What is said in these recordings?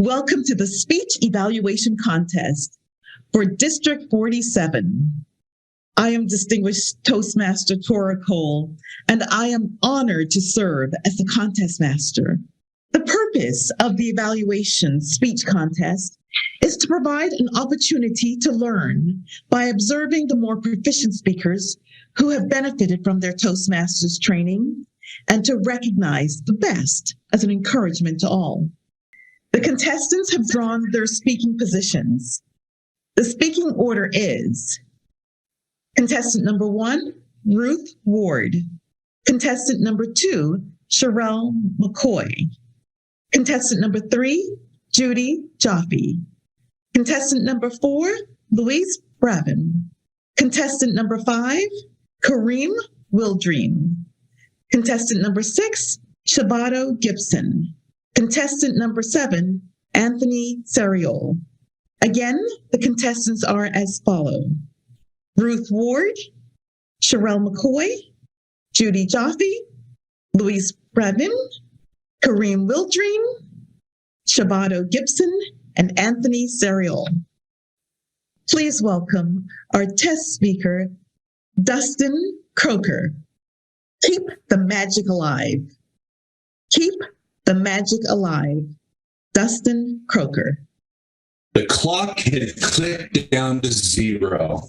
Welcome to the Speech Evaluation Contest for District 47. I am Distinguished Toastmaster Tora Cole, and I am honored to serve as the contest master. The purpose of the evaluation speech contest is to provide an opportunity to learn by observing the more proficient speakers who have benefited from their Toastmasters training and to recognize the best as an encouragement to all. The contestants have drawn their speaking positions. The speaking order is contestant number 1, Ruth Ward. Contestant number 2, Sherelle McCoy. Contestant number 3, Judy Jaffe. Contestant number 4, Louise Bravin. Contestant number 5, Kareem Wildream. Contestant number 6, Shabato Gibson. Contestant number 7, Anthony Seriol. Again, the contestants are as follow: Ruth Ward, Sherelle McCoy, Judy Jaffe, Louise Bravin, Kareem Wildream, Shabato Gibson, and Anthony Seriol. Please welcome our test speaker, Dustin Croker. Keep the magic alive. Keep the magic alive. Dustin Croker. The clock had clicked down to 0.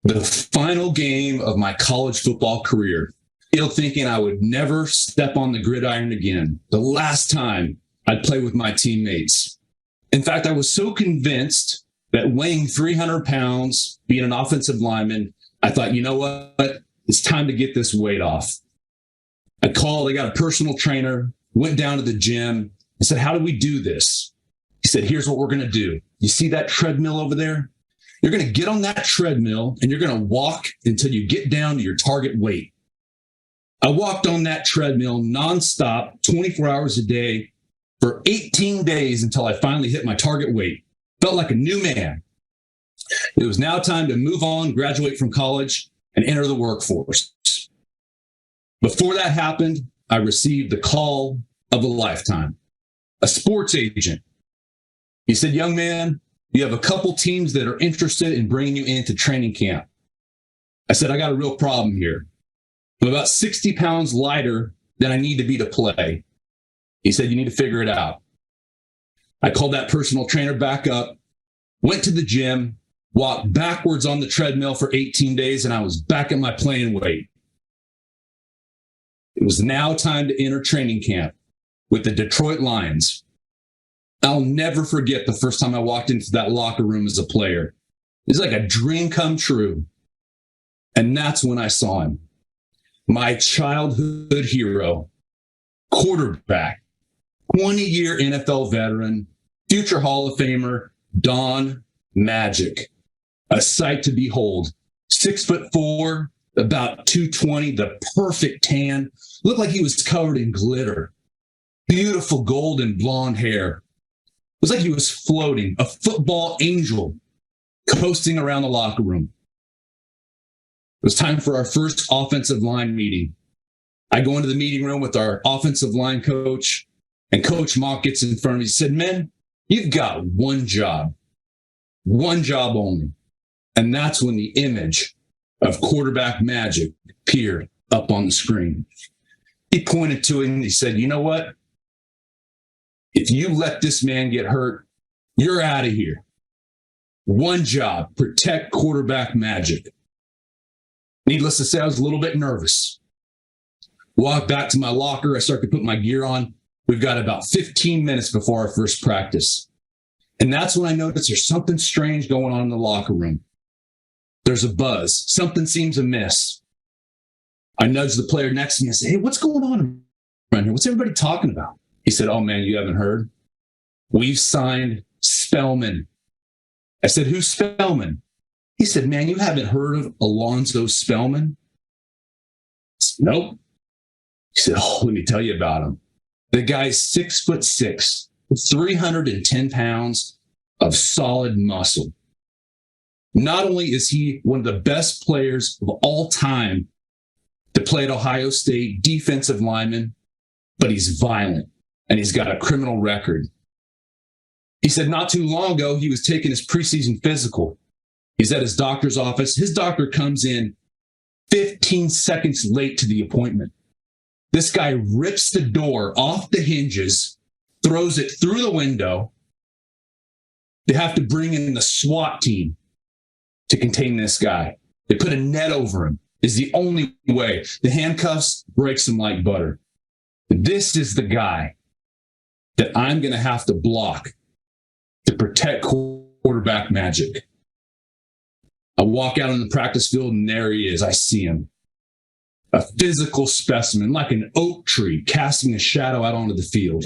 The final game of my college football career. Still thinking I would never step on the gridiron again. The last time I'd play with my teammates. In fact, I was so convinced that weighing 300 pounds, being an offensive lineman, I thought, you know what? It's time to get this weight off. I got a personal trainer, went down to the gym and said, how do we do this? He said, here's what we're going to do. You see that treadmill over there? You're going to get on that treadmill and you're going to walk until you get down to your target weight. I walked on that treadmill nonstop, 24 hours a day for 18 days until I finally hit my target weight. Felt like a new man. It was now time to move on, graduate from college, and enter the workforce. Before that happened, I received the call of a lifetime. A sports agent. He said, young man, you have a couple teams that are interested in bringing you into training camp. I said, I got a real problem here. I'm about 60 pounds lighter than I need to be to play. He said, you need to figure it out. I called that personal trainer back up, went to the gym, walked backwards on the treadmill for 18 days, and I was back at my playing weight. It was now time to enter training camp with the Detroit Lions. I'll never forget the first time I walked into that locker room as a player. It was like a dream come true. And that's when I saw him. My childhood hero, quarterback, 20-year NFL veteran, future Hall of Famer, Don Magic. A sight to behold. 6'4", about 220, the perfect tan. Looked like he was covered in glitter. Beautiful golden blonde hair. It was like he was floating, a football angel coasting around the locker room. It was time for our first offensive line meeting. I go into the meeting room with our offensive line coach, and Coach Mock gets in front of me and said, "Men, you've got one job only." And that's when the image of quarterback Magic appeared up on the screen. He pointed to it and he said, you know what? If you let this man get hurt, you're out of here. One job, protect quarterback Magic. Needless to say, I was a little bit nervous. Walked back to my locker. I started to put my gear on. We've got about 15 minutes before our first practice. And that's when I noticed there's something strange going on in the locker room. There's a buzz. Something seems amiss. I nudged the player next to me and said, hey, what's going on around here? What's everybody talking about? He said, oh, man, you haven't heard? We've signed Spellman. I said, who's Spellman? He said, man, you haven't heard of Alonzo Spellman? I said, nope. He said, oh, let me tell you about him. The guy's 6'6", 310 pounds of solid muscle. Not only is he one of the best players of all time to play at Ohio State, defensive lineman, but he's violent and he's got a criminal record. He said not too long ago, he was taking his preseason physical. He's at his doctor's office. His doctor comes in 15 seconds late to the appointment. This guy rips the door off the hinges, throws it through the window. They have to bring in the SWAT team to contain this guy. They put a net over him. Is the only way. The handcuffs breaks him like butter. This is the guy that I'm going to have to block to protect quarterback Magic. I walk out on the practice field and there he is. I see him. A physical specimen, like an oak tree, casting a shadow out onto the field.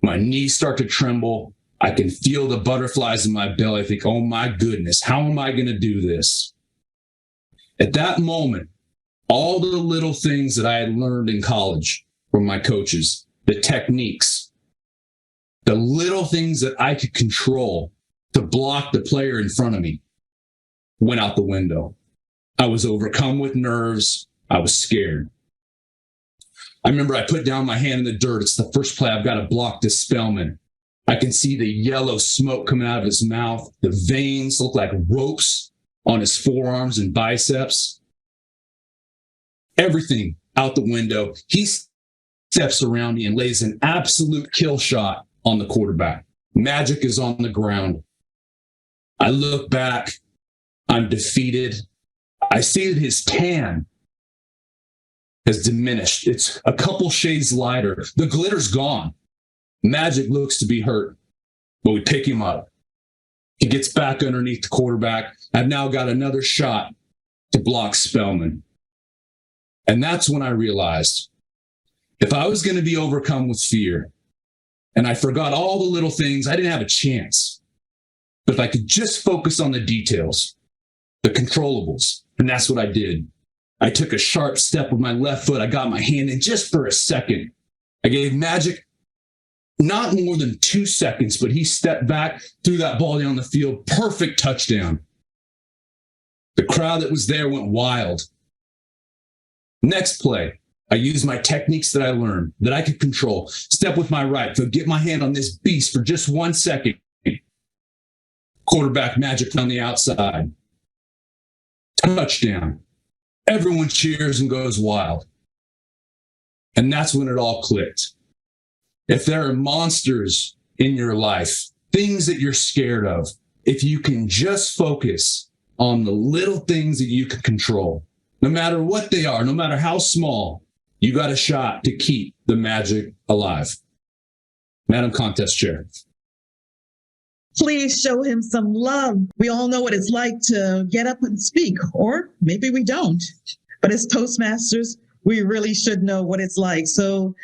My knees start to tremble. I can feel the butterflies in my belly. I think, oh my goodness, how am I going to do this? At that moment, all the little things that I had learned in college from my coaches, the techniques, the little things that I could control to block the player in front of me, went out the window. I was overcome with nerves. I was scared. I remember I put down my hand in the dirt. It's the first play. I've got to block this Spellman. I can see the yellow smoke coming out of his mouth. The veins look like ropes on his forearms and biceps. Everything out the window. He steps around me and lays an absolute kill shot on the quarterback. Magic is on the ground. I look back. I'm defeated. I see that his tan has diminished. It's a couple shades lighter. The glitter's gone. Magic looks to be hurt, but we pick him up. He gets back underneath the quarterback. I've now got another shot to block Spellman. And that's when I realized if I was going to be overcome with fear and I forgot all the little things, I didn't have a chance. But if I could just focus on the details, the controllables, and that's what I did. I took a sharp step with my left foot. I got my hand in just for a second. I gave Magic not more than 2 seconds, but he stepped back, threw that ball down the field. Perfect touchdown. The crowd that was there went wild. Next play, I used my techniques that I learned, that I could control. Step with my right foot, get my hand on this beast for just 1 second. Quarterback Magic on the outside. Touchdown. Everyone cheers and goes wild. And that's when it all clicked. If there are monsters in your life, things that you're scared of, if you can just focus on the little things that you can control, no matter what they are, no matter how small, you got a shot to keep the Magic alive. Madam Contest Chair. Please show him some love. We all know what it's like to get up and speak, or maybe we don't. But as Toastmasters, we really should know what it's like. So,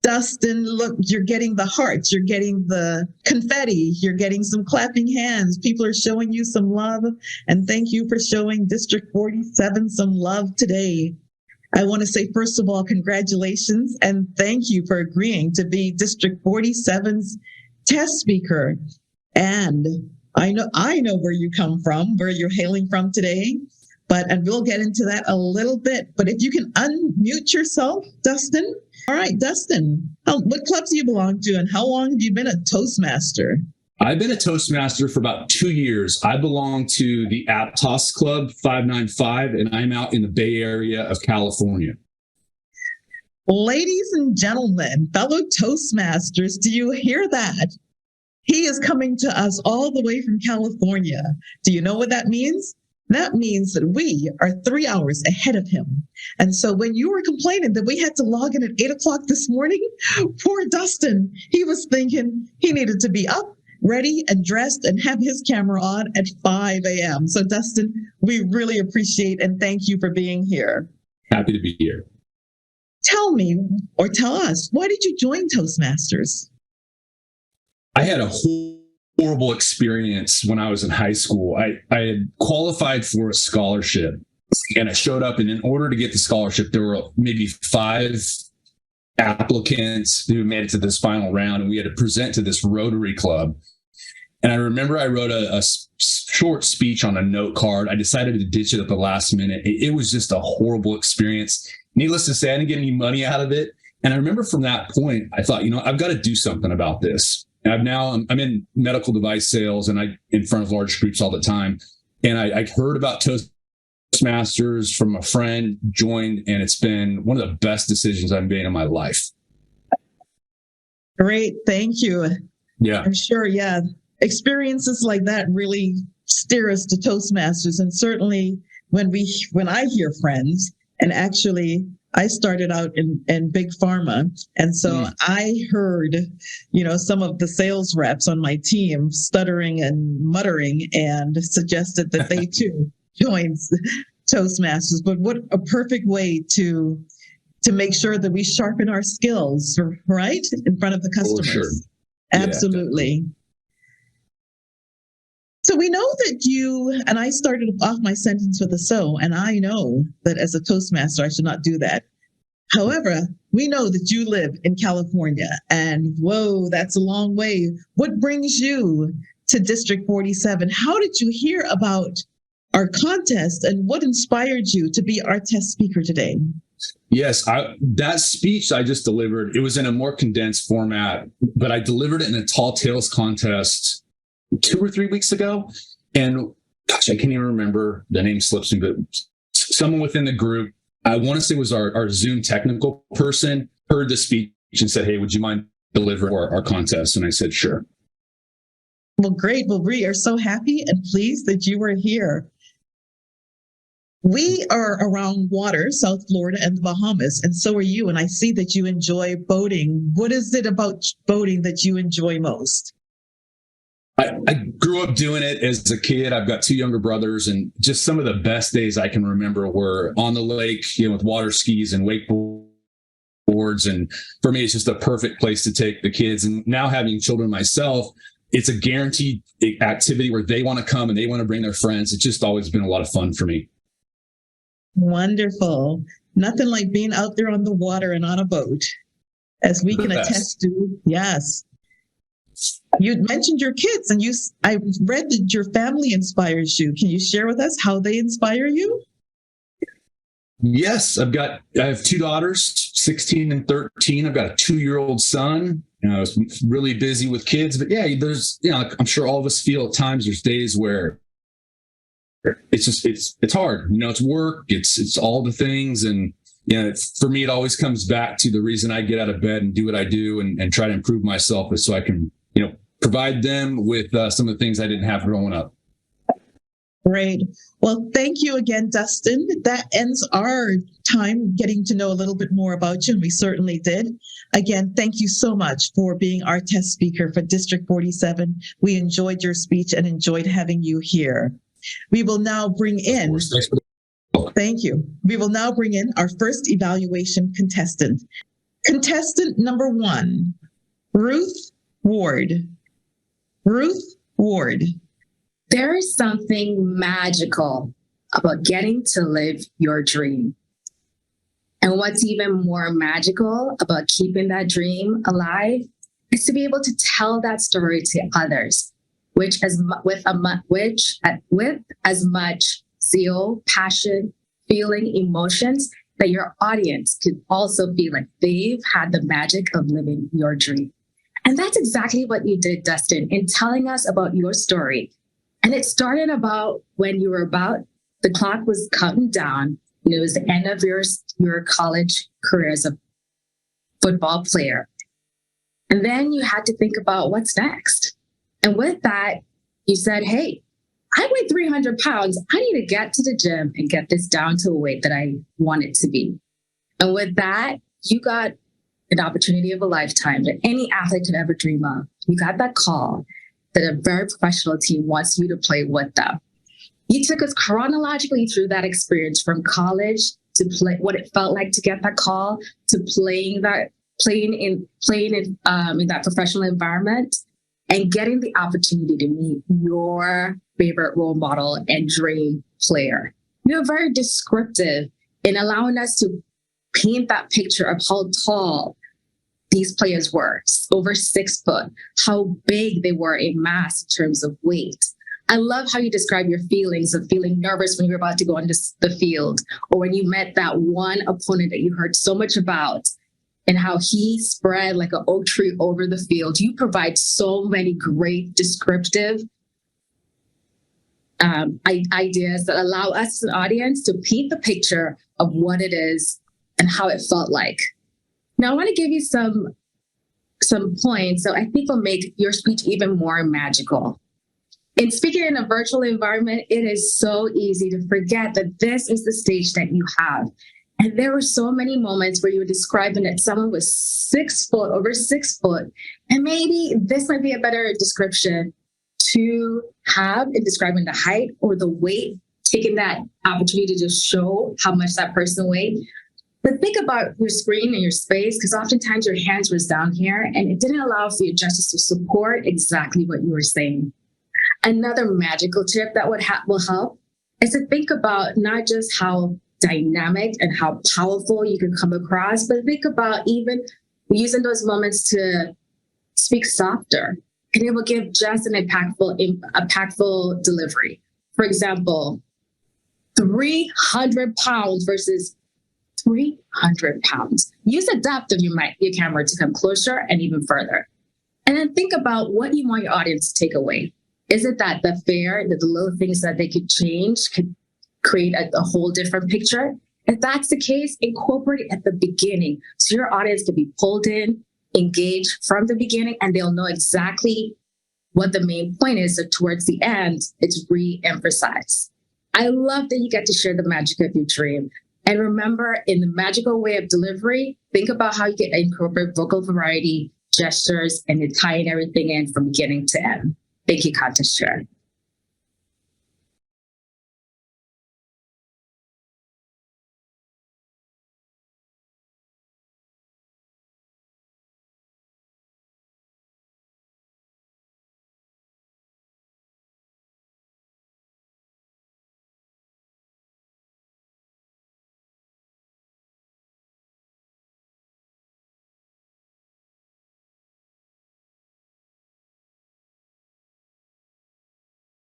Dustin, look, you're getting the hearts, you're getting the confetti, you're getting some clapping hands. People are showing you some love. And thank you for showing District 47 some love today. I want to say, first of all, congratulations and thank you for agreeing to be District 47's test speaker. And I know where you come from, where you're hailing from today, and we'll get into that a little bit. But if you can unmute yourself, Dustin. All right, Dustin, what clubs do you belong to and how long have you been a Toastmaster? I've been a Toastmaster for about 2 years. I belong to the Aptos Club 595, and I'm out in the Bay Area of California. Ladies and gentlemen, fellow Toastmasters, do you hear that? He is coming to us all the way from California. Do you know what that means? That means that we are 3 hours ahead of him. And so when you were complaining that we had to log in at 8 o'clock this morning, poor Dustin, he was thinking he needed to be up, ready and dressed and have his camera on at 5 a.m. So Dustin, we really appreciate and thank you for being here. Happy to be here. Tell me, or tell us, why did you join Toastmasters? I had a horrible experience when I was in high school. I had qualified for a scholarship and I showed up, and in order to get the scholarship, there were maybe 5 applicants who made it to this final round, and we had to present to this Rotary Club. And I remember I wrote a short speech on a note card. I decided to ditch it at the last minute. It was just a horrible experience. Needless to say, I didn't get any money out of it. And I remember from that point, I thought, I've got to do something about this. I'm in medical device sales, and I in front of large groups all the time. And I heard about Toastmasters from a friend, joined, and it's been one of the best decisions I've made in my life. Great. Thank you. Yeah. I'm sure. Yeah. Experiences like that really steer us to Toastmasters. And certainly when I hear friends, and actually I started out in big pharma. And so I heard, some of the sales reps on my team stuttering and muttering and suggested that they too joined Toastmasters. But what a perfect way to make sure that we sharpen our skills, right? In front of the customers. Sure. Absolutely. Yeah, so we know that you, and I started off my sentence with a so, and I know that as a Toastmaster, I should not do that. However, we know that you live in California, and whoa, that's a long way. What brings you to District 47? How did you hear about our contest, and what inspired you to be our test speaker today? Yes, that speech I just delivered, it was in a more condensed format, but I delivered it in a Tall Tales contest 2 or 3 weeks ago. And gosh, I can't even remember, the name slips me, but someone within the group, I want to say it was our Zoom technical person, heard the speech and said, hey, would you mind delivering our contest? And I said, sure. Well, great. Well, we are so happy and pleased that you were here. We are around water, South Florida and the Bahamas, and so are you. And I see that you enjoy boating. What is it about boating that you enjoy most? I grew up doing it as a kid. I've got 2 younger brothers, and just some of the best days I can remember were on the lake, with water skis and wakeboards. And for me, it's just a perfect place to take the kids. And now having children myself, it's a guaranteed activity where they want to come and they want to bring their friends. It's just always been a lot of fun for me. Wonderful. Nothing like being out there on the water and on a boat, as we can attest to. Yes. You mentioned your kids, and I read that your family inspires you. Can you share with us how they inspire you? Yes, I have 2 daughters, 16 and 13. I've got a 2-year-old son. I was really busy with kids, but yeah, there's, I'm sure all of us feel at times there's days where it's hard. It's work, it's all the things. And, for me, it always comes back to the reason I get out of bed and do what I do and try to improve myself is so I can, provide them with some of the things I didn't have growing up. Great. Well, thank you again, Dustin. That ends our time getting to know a little bit more about you, and we certainly did. Again, thank you so much for being our test speaker for District 47. We enjoyed your speech and enjoyed having you here. We will now bring in, thank you. We will now bring in our first evaluation contestant. Contestant number 1, Ruth Ward. Ruth Ward. There is something magical about getting to live your dream. And what's even more magical about keeping that dream alive is to be able to tell that story to others, with as much zeal, passion, feeling, emotions that your audience could also feel like they've had the magic of living your dream. And that's exactly what you did, Dustin, in telling us about your story. And it started about when you were the clock was counting down, and it was the end of your college career as a football player. And then you had to think about what's next. And with that, you said, hey, I weigh 300 pounds. I need to get to the gym and get this down to a weight that I want it to be. And with that, you got an opportunity of a lifetime that any athlete could ever dream of. You got that call that a very professional team wants you to play with them. You took us chronologically through that experience from college to play, what it felt like to get that call, to playing in that professional environment, and getting the opportunity to meet your favorite role model and dream player. You're very descriptive in allowing us to paint that picture of how tall these players were, over 6 foot, how big they were in mass in terms of weight. I love how you describe your feelings of feeling nervous when you're about to go into the field, or when you met that one opponent that you heard so much about, and how he spread like an oak tree over the field. You provide so many great descriptive ideas that allow us as an audience to paint the picture of what it is and how it felt like. Now, I want to give you some points that I think will make your speech even more magical. In speaking in a virtual environment, it is so easy to forget that this is the stage that you have. And there were so many moments where you were describing that someone was 6 foot, over 6 foot. And maybe this might be a better description to have in describing the height or the weight, taking that opportunity to just show how much that person weighed. But think about your screen and your space, because oftentimes your hands was down here and it didn't allow for your gestures to support exactly what you were saying. Another magical tip that will help is to think about not just how dynamic and how powerful you can come across, but think about even using those moments to speak softer, and it will give just an impactful delivery. For example, 300 pounds versus 300 pounds. Use the depth of your camera to come closer and even further. And then think about what you want your audience to take away. Is it that the little things that they could change could create a whole different picture? If that's the case, incorporate it at the beginning so your audience can be pulled in, engaged from the beginning, and they'll know exactly what the main point is. So towards the end, it's re-emphasized. I love that you get to share the magic of your dream. And remember, in the magical way of delivery, think about how you can incorporate vocal variety, gestures, and you're tying everything in from beginning to end. Thank you, Contest Chair.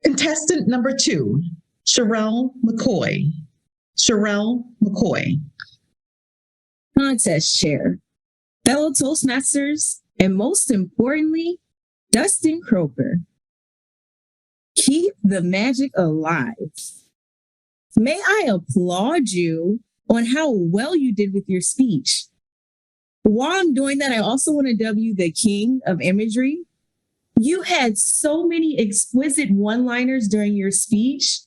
Contestant number 2, Sherelle McCoy. Sherelle McCoy. Contest Chair, fellow Toastmasters, and most importantly, Dustin Croker. Keep the magic alive. May I applaud you on how well you did with your speech. While I'm doing that, I also want to dub you the king of imagery. You had so many exquisite one-liners during your speech.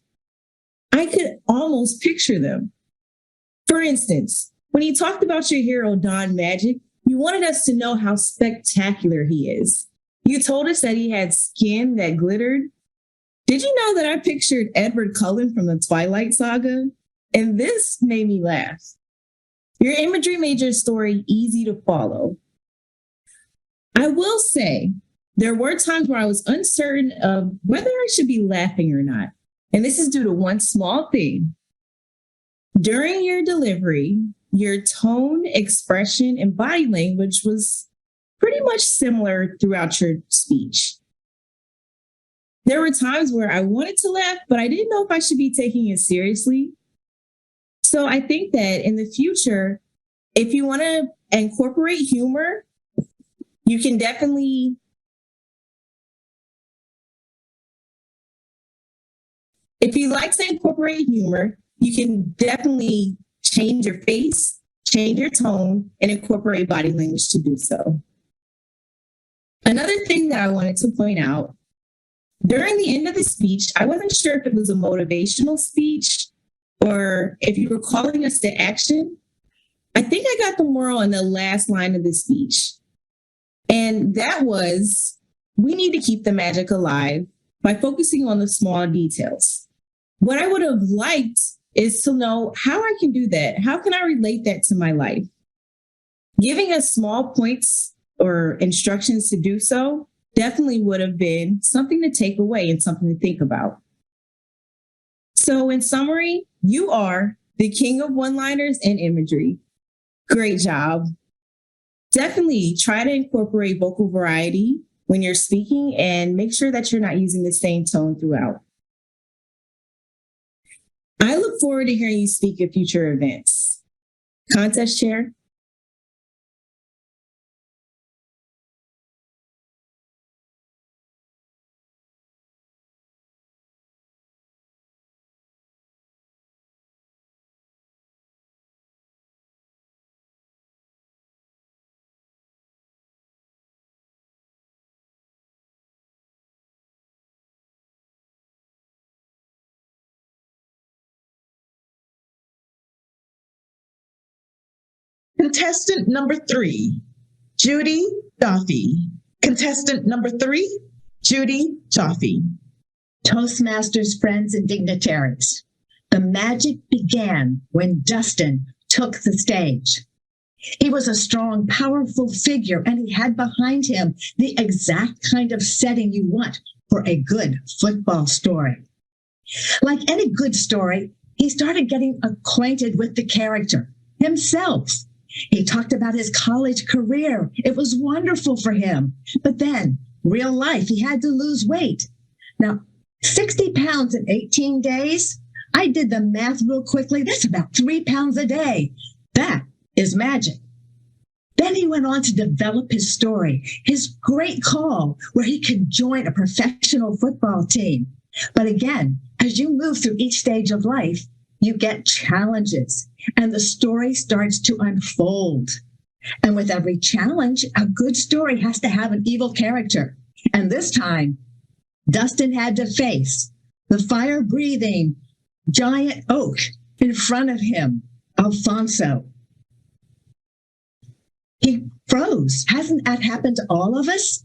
I could almost picture them. For instance, when you talked about your hero, Don Magic, you wanted us to know how spectacular he is. You told us that he had skin that glittered. Did you know that I pictured Edward Cullen from the Twilight Saga? And this made me laugh. Your imagery made your story easy to follow. I will say, there were times where I was uncertain of whether I should be laughing or not. And this is due to one small thing. During your delivery, your tone, expression, and body language was pretty much similar throughout your speech. There were times where I wanted to laugh, but I didn't know if I should be taking it seriously. So I think that in the future, if you want to incorporate humor, you can definitely If you like to incorporate humor, you can definitely change your face, change your tone, and incorporate body language to do so. Another thing that I wanted to point out, during the end of the speech, I wasn't sure if it was a motivational speech or if you were calling us to action. I think I got the moral in the last line of the speech. And that was, we need to keep the magic alive by focusing on the small details. What I would have liked is to know how I can do that. How can I relate that to my life? Giving us small points or instructions to do so definitely would have been something to take away and something to think about. So in summary, you are the king of one-liners and imagery. Great job. Definitely try to incorporate vocal variety when you're speaking and make sure that you're not using the same tone throughout. I look forward to hearing you speak at future events. Contest Chair. Contestant number 3, Judy Jaffe. Contestant number 3, Judy Jaffe. Toastmasters, friends, and dignitaries. The magic began when Dustin took the stage. He was a strong, powerful figure, and he had behind him the exact kind of setting you want for a good football story. Like any good story, he started getting acquainted with the character himself. He talked about his college career. It was wonderful for him. But then, real life, he had to lose weight. Now, 60 pounds in 18 days? I did the math real quickly. That's about 3 pounds a day. That is magic. Then he went on to develop his story, his great call where he could join a professional football team. But again, as you move through each stage of life, you get challenges and the story starts to unfold. And with every challenge, a good story has to have an evil character. And this time, Dustin had to face the fire-breathing giant oak in front of him, Alfonso. He froze. Hasn't that happened to all of us?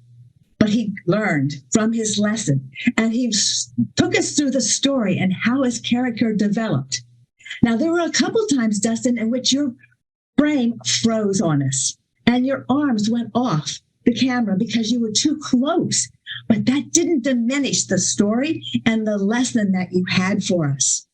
But he learned from his lesson, and he took us through the story and how his character developed. Now, there were a couple times, Dustin, in which your frame froze on us, and your arms went off the camera because you were too close. But that didn't diminish the story and the lesson that you had for us.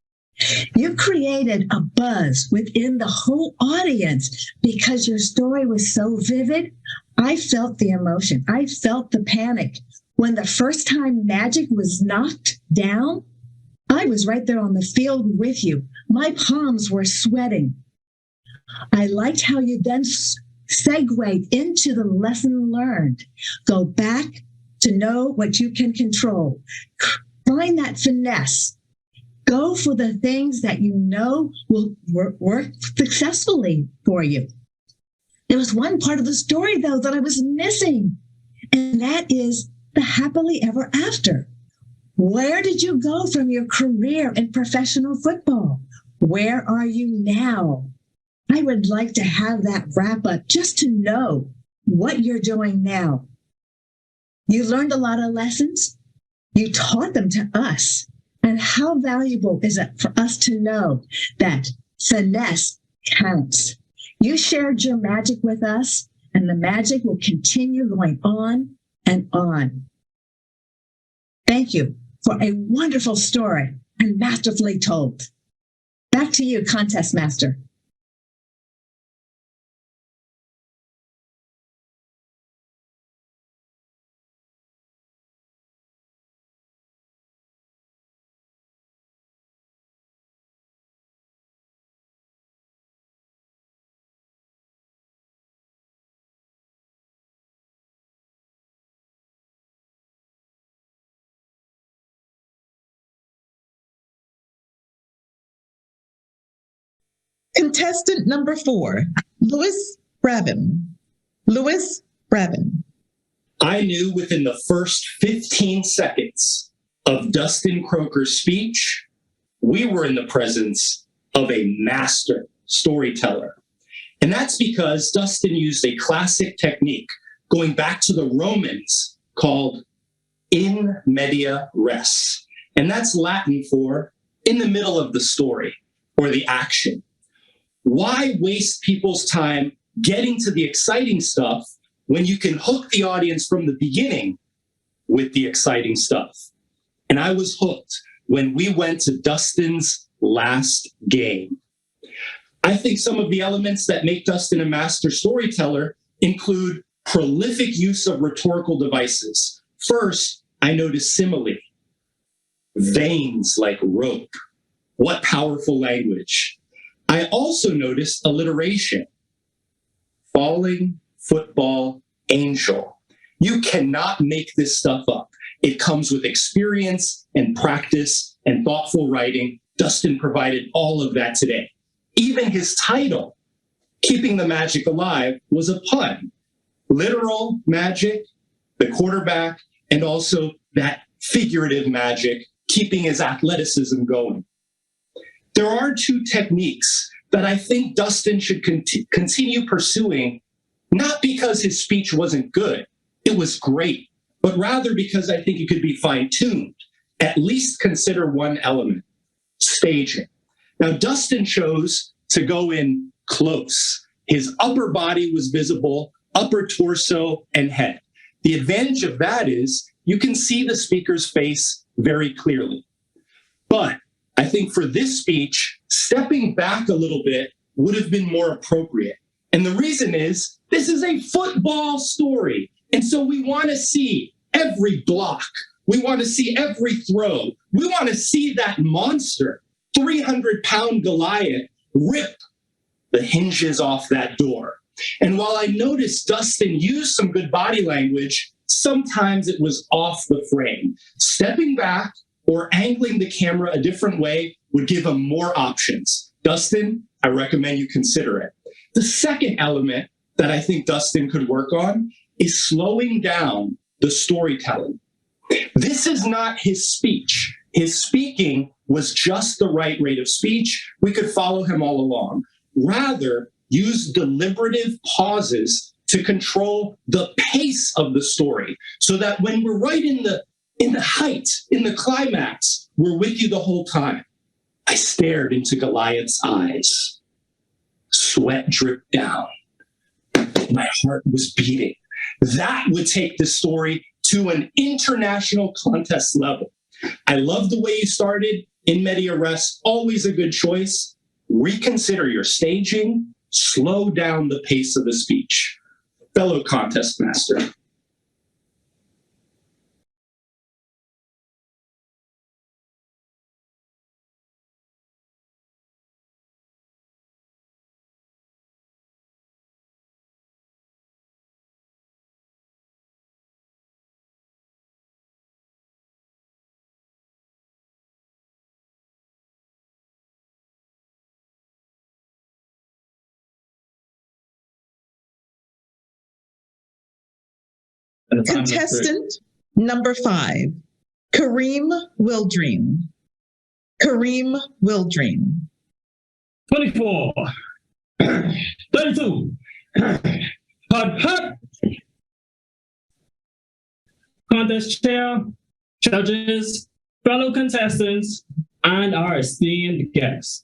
You created a buzz within the whole audience because your story was so vivid. I felt the emotion. I felt the panic. When the first time magic was knocked down, I was right there on the field with you. My palms were sweating. I liked how you then segued into the lesson learned. Go back to know what you can control. Find that finesse. Go for the things that you know will work successfully for you. There was one part of the story, though, that I was missing, and that is the happily ever after. Where did you go from your career in professional football? Where are you now? I would like to have that wrap up just to know what you're doing now. You learned a lot of lessons. You taught them to us. And how valuable is it for us to know that finesse counts? You shared your magic with us, and the magic will continue going on and on. Thank you for a wonderful story and masterfully told. Back to you, Contest Master. Contestant number 4, Louis Brabham. Louis Brabham. I knew within the first 15 seconds of Dustin Croker's speech, we were in the presence of a master storyteller. And that's because Dustin used a classic technique going back to the Romans called in media res. And that's Latin for in the middle of the story or the action. Why waste people's time getting to the exciting stuff when you can hook the audience from the beginning with the exciting stuff? And I was hooked when we went to Dustin's last game. I think some of the elements that make Dustin a master storyteller include prolific use of rhetorical devices. First, I noticed simile. Veins like rope. What powerful language. I also noticed alliteration. Falling, football, angel. You cannot make this stuff up. It comes with experience and practice and thoughtful writing. Dustin provided all of that today. Even his title, Keeping the Magic Alive, was a pun. Literal magic, the quarterback, and also that figurative magic, keeping his athleticism going. There are two techniques that I think Dustin should continue pursuing, not because his speech wasn't good, it was great, but rather because I think it could be fine-tuned. At least consider one element, staging. Now, Dustin chose to go in close. His upper body was visible, upper torso and head. The advantage of that is you can see the speaker's face very clearly. But I think for this speech, stepping back a little bit would have been more appropriate. And the reason is this is a football story. And so we want to see every block. We want to see every throw. We want to see that monster, 300-pound Goliath, rip the hinges off that door. And while I noticed Dustin used some good body language, sometimes it was off the frame. Stepping back or angling the camera a different way would give him more options. Dustin, I recommend you consider it. The second element that I think Dustin could work on is slowing down the storytelling. This is not his speech. His speaking was just the right rate of speech. We could follow him all along. Rather, use deliberative pauses to control the pace of the story so that when we're right in the height, in the climax, we're with you the whole time. I stared into Goliath's eyes. Sweat dripped down. My heart was beating. That would take the story to an international contest level. I love the way you started in media res, always a good choice. Reconsider your staging, slow down the pace of the speech. Fellow contest master. Contestant number 5, Kareem Wildream. Kareem Wildream. 24, 32, hut, hut. Contest chair, judges, fellow contestants, and our esteemed guests.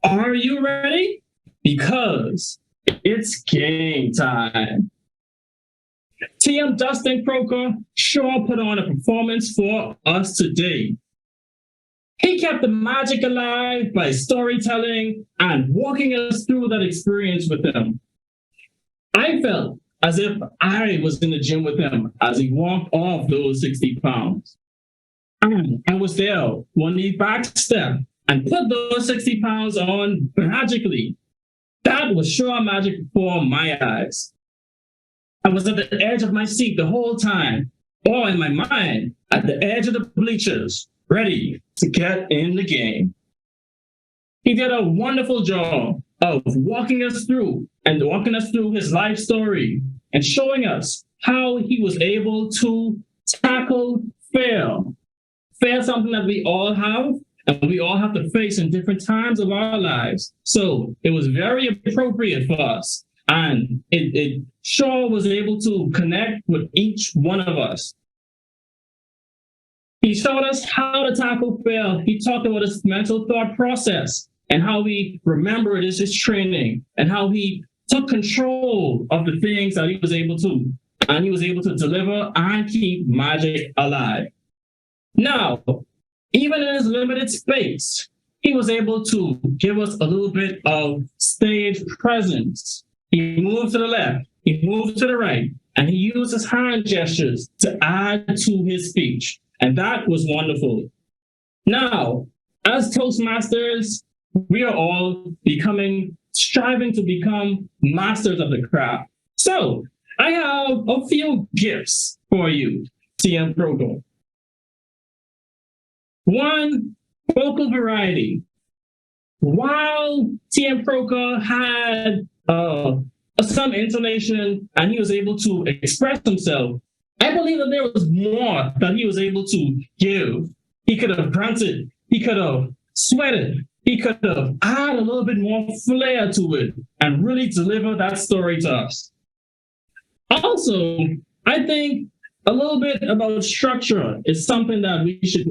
Are you ready? Because it's game time. TM Dustin Croker sure put on a performance for us today. He kept the magic alive by storytelling and walking us through that experience with him. I felt as if I was in the gym with him as he walked off those 60 pounds. And I was there when he backstepped and put those 60 pounds on magically. That was sure magic before my eyes. I was at the edge of my seat the whole time, or in my mind, at the edge of the bleachers, ready to get in the game. He did a wonderful job of walking us through his life story and showing us how he was able to tackle fear. Fear is something that we all have, and we all have to face in different times of our lives. So it was very appropriate for us. And it sure was able to connect with each one of us. He showed us how to tackle fear. He talked about his mental thought process and how we remember it as his training and how he took control of the things that he was able to. And he was able to deliver and keep magic alive. Now, even in his limited space, he was able to give us a little bit of stage presence. He moved to the left, he moved to the right, and he used his hand gestures to add to his speech. And that was wonderful. Now, as Toastmasters, we are all striving to become masters of the craft. So I have a few gifts for you, TM Croker. One, vocal variety. While TM Croker had some intonation and he was able to express himself, I believe that there was more that he was able to give. He could have grunted, he could have sweated, he could have added a little bit more flair to it and really deliver that story to us. Also, I think a little bit about structure is something that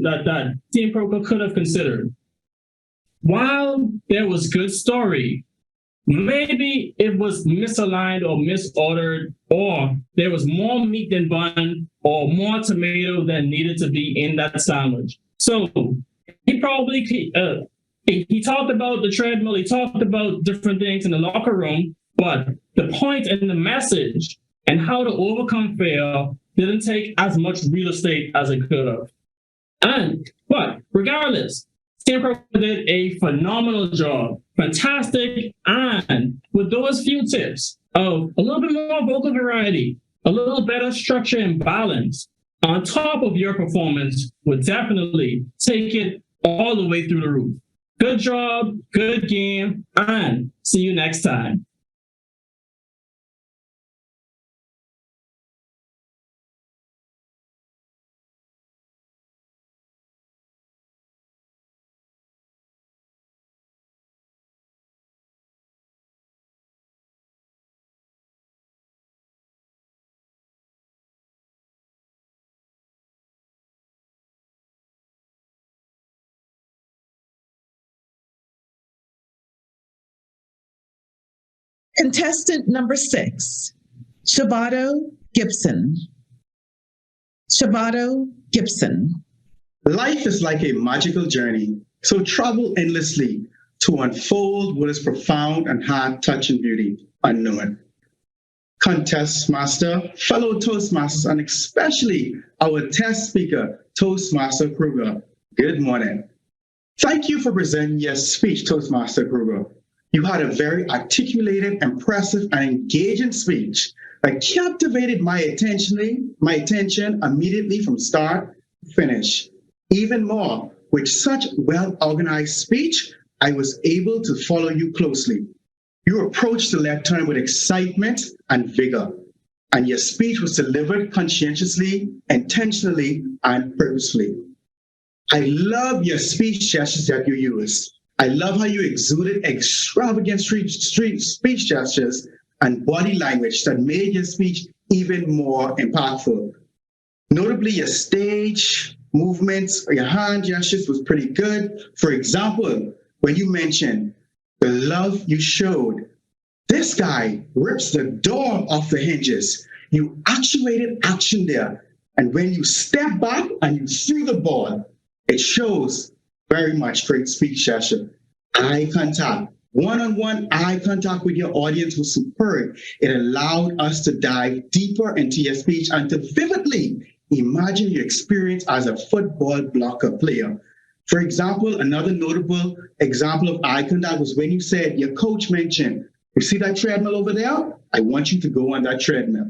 that Team Croker could have considered. While there was good story, maybe it was misaligned or misordered, or there was more meat than bun or more tomato than needed to be in that sandwich. So he probably he talked about the treadmill, he talked about different things in the locker room, but the point and the message and how to overcome fear didn't take as much real estate as it could have. But regardless, Team Croker did a phenomenal job, fantastic, and with those few tips of a little bit more vocal variety, a little better structure and balance, on top of your performance would definitely take it all the way through the roof. Good job, good game, and see you next time. Contestant number 6, Shabato Gibson. Shabato Gibson. Life is like a magical journey, so travel endlessly to unfold what is profound and heart-touching beauty unknown. Contest master, fellow Toastmasters, and especially our test speaker, Toastmaster Kruger, good morning. Thank you for presenting your speech, Toastmaster Kruger. You had a very articulated, impressive, and engaging speech that captivated my attention immediately from start to finish. Even more, with such well-organized speech, I was able to follow you closely. You approached the lectern with excitement and vigor, and your speech was delivered conscientiously, intentionally, and purposefully. I love your speech gestures that you used. I love how you exuded extravagant speech gestures and body language that made your speech even more impactful. Notably, your stage movements, your hand gestures was pretty good. For example, when you mentioned the love you showed, this guy rips the door off the hinges. You actuated action there. And when you step back and you threw the ball, it shows very much great speech gesture. Eye contact, one-on-one eye contact with your audience was superb. It allowed us to dive deeper into your speech and to vividly imagine your experience as a football blocker player. For example, another notable example of eye contact was when you said, your coach mentioned, you see that treadmill over there? I want you to go on that treadmill.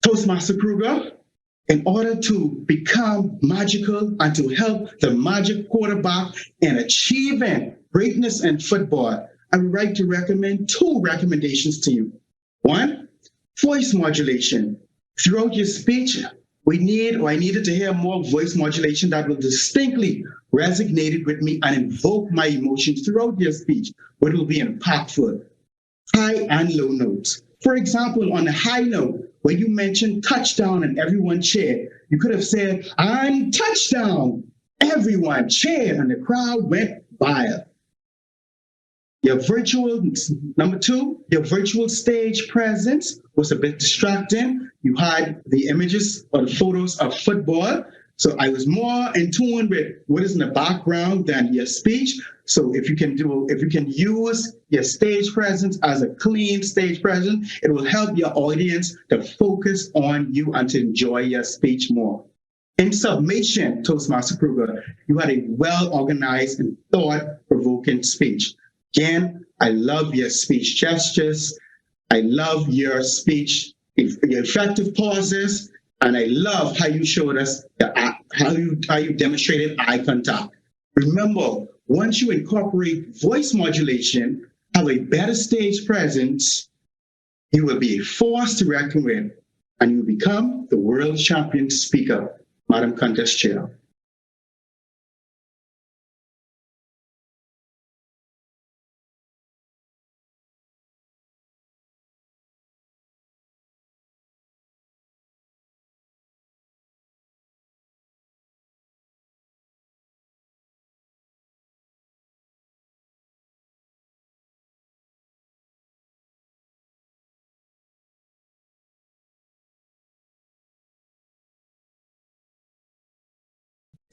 Toastmaster Kruger, in order to become magical and to help the magic quarterback in achieving greatness in football, I would like to recommend 2 recommendations to you. 1, voice modulation. Throughout your speech, I needed to hear more voice modulation that will distinctly resonate with me and invoke my emotions throughout your speech, but it will be impactful. High and low notes. For example, on the high note, when you mentioned touchdown and everyone cheered, you could have said, "I'm touchdown." Everyone cheered and the crowd went wild. Number 2, your virtual stage presence was a bit distracting. You had the images or the photos of football. So I was more in tune with what is in the background than your speech. So if you can use your stage presence as a clean stage presence, it will help your audience to focus on you and to enjoy your speech more. In summation, Toastmaster Kruger, you had a well-organized and thought-provoking speech. Again, I love your speech gestures. I love your speech, your effective pauses, and I love how you showed us how you demonstrated eye contact. Remember, once you incorporate voice modulation, have a better stage presence, you will be a force to reckon with, and you will become the world champion speaker, Madam Contest Chair.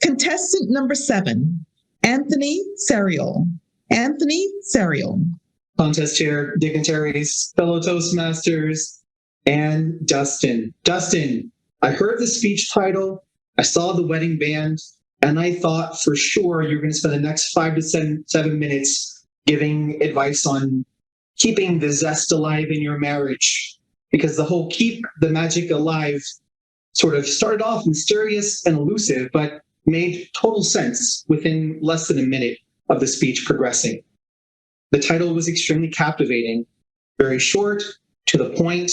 Contestant number 7, Anthony Serial. Anthony Serial. Contest chair, dignitaries, fellow Toastmasters, and Dustin. Dustin, I heard the speech title, I saw the wedding band, and I thought for sure you're going to spend the next 5 to 7 minutes giving advice on keeping the zest alive in your marriage. Because the whole keep the magic alive sort of started off mysterious and elusive, but made total sense within less than a minute of the speech progressing. The title was extremely captivating, very short, to the point,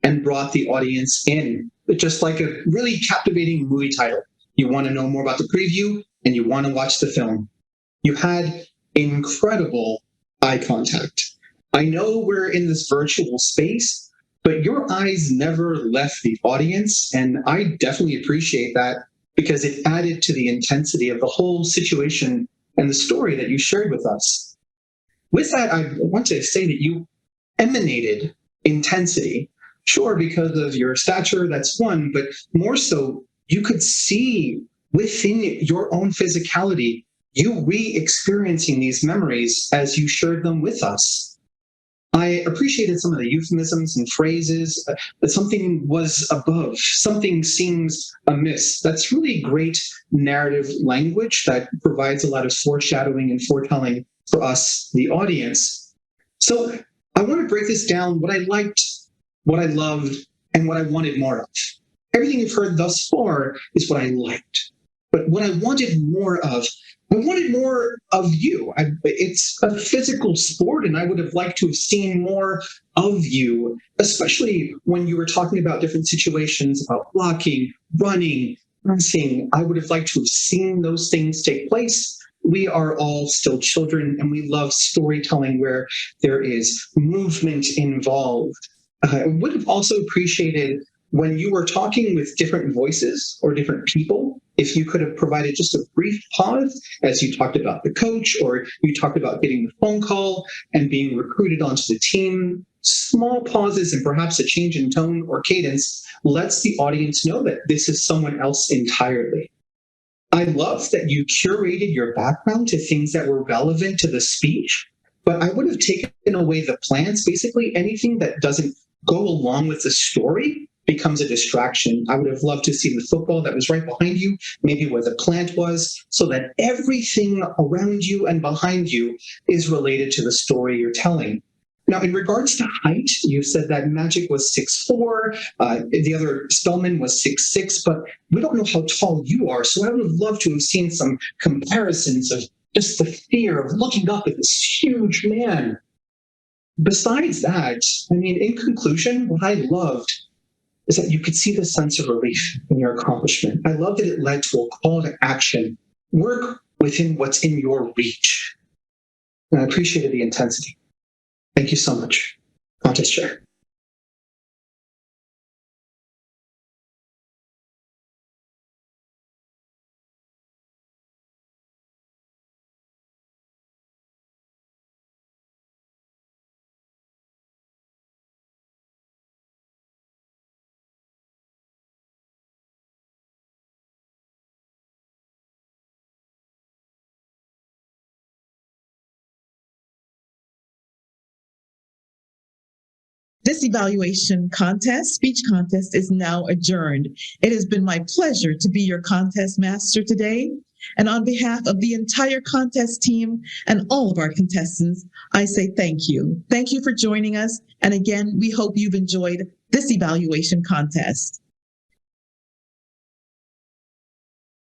and brought the audience in. Just like a really captivating movie title. You want to know more about the preview, and you want to watch the film. You had incredible eye contact. I know we're in this virtual space, but your eyes never left the audience, and I definitely appreciate that because it added to the intensity of the whole situation and the story that you shared with us. With that, I want to say that you emanated intensity. Sure, because of your stature, that's one, but more so, you could see within your own physicality, you re-experiencing these memories as you shared them with us. I appreciated some of the euphemisms and phrases, that something was above, something seems amiss. That's really great narrative language that provides a lot of foreshadowing and foretelling for us, the audience. So I want to break this down, what I liked, what I loved, and what I wanted more of. Everything you've heard thus far is what I liked. But what I wanted more of, I wanted more of you. It's a physical sport, and I would have liked to have seen more of you, especially when you were talking about different situations, about blocking, running, racing. I would have liked to have seen those things take place. We are all still children, and we love storytelling where there is movement involved. I would have also appreciated when you were talking with different voices or different people, if you could have provided just a brief pause as you talked about the coach or you talked about getting the phone call and being recruited onto the team. Small pauses and perhaps a change in tone or cadence lets the audience know that this is someone else entirely. I love that you curated your background to things that were relevant to the speech, but I would have taken away the plans. Basically, anything that doesn't go along with the story becomes a distraction. I would have loved to see the football that was right behind you, maybe where the plant was, so that everything around you and behind you is related to the story you're telling. Now, in regards to height, you said that Magic was 6'4", the other Spellman was 6'6", but we don't know how tall you are, so I would have loved to have seen some comparisons of just the fear of looking up at this huge man. Besides that, I mean, in conclusion, what I loved is that you could see the sense of relief in your accomplishment. I love that it led to a call to action. Work within what's in your reach. And I appreciated the intensity. Thank you so much. Contest chair. This evaluation contest, speech contest, is now adjourned. It has been my pleasure to be your contest master today. And on behalf of the entire contest team and all of our contestants, I say thank you. Thank you for joining us. And again, we hope you've enjoyed this evaluation contest.